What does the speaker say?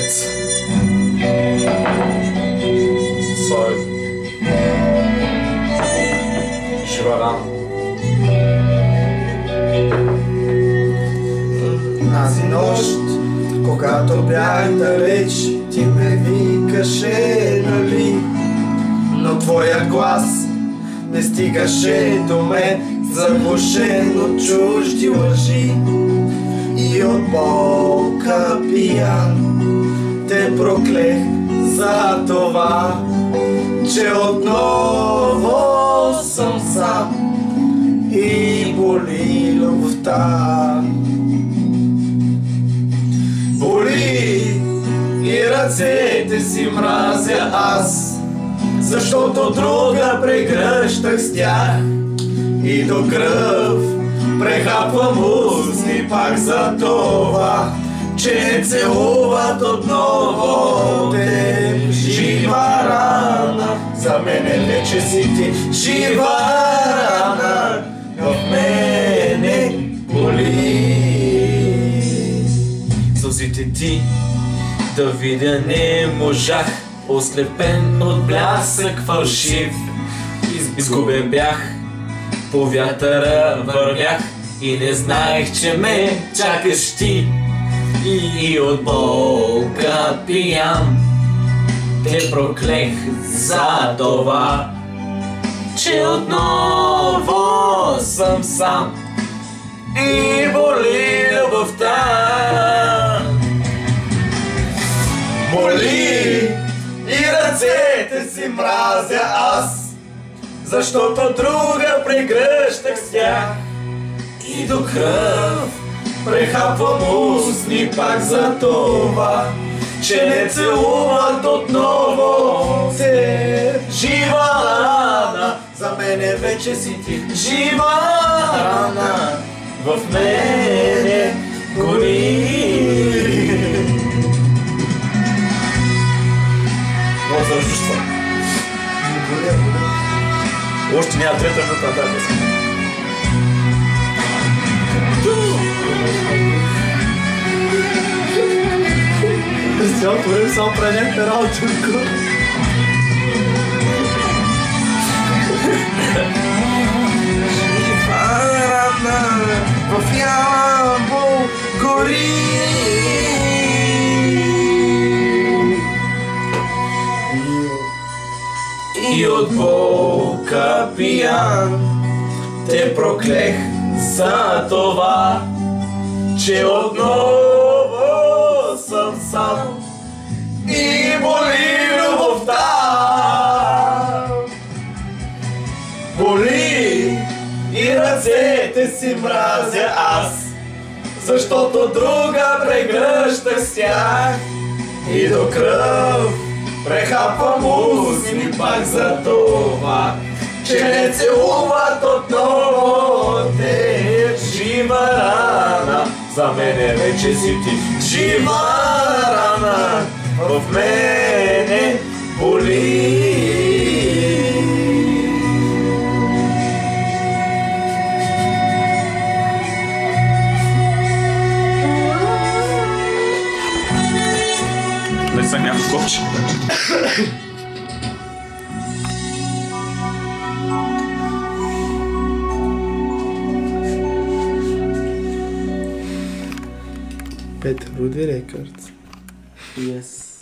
Pets. Слави. Жива рана. Тази нощ, когато бях далеч, ти ме викаше, нали? Но твоя глас не стигаше до мен, заглушен от чужди лъжи. И от болка пиян те проклех за това, че отново съм сам и боли любовта. Боли и ръцете си мразя аз, защото друга прегръщах с тях и до кръв прехапвам устни пак за това, че не целуват отново те. Жива рана, за мене вече си ти. Жива рана, в мене боли. Сълзите ти да видя не можах, ослепен от блясък фалшив. Изгубен бях, по вятъра вървях и не знаех, че ме чакаш ти. И от болка пиян те проклех за това, че отново съм сам и боли любовта. Боли и ръцете си мразя аз, защото друга прегръщах с тях и до кръв прехапвам устни пак за това, че не целуват отново те. Жива рана, за мене вече си ти. Жива рана, в мене гори. Много завършиш това. Още няма трета минута на тази песен. С цялото време само прави някаква работа. Жива рана, в Ямбол гори. И от болка пиян те проклех за това, че отново съм сам и боли любовта. Боли и ръцете си мразя аз, защото друга прегръщах с тях и до кръв прехапвам устни пак за това, че не целуват отново те. Жива рана, за мене вече си ти. Жива рана, в мене боли. Не съм някакъв ковче. Петър Руди Рекърдс. Yes.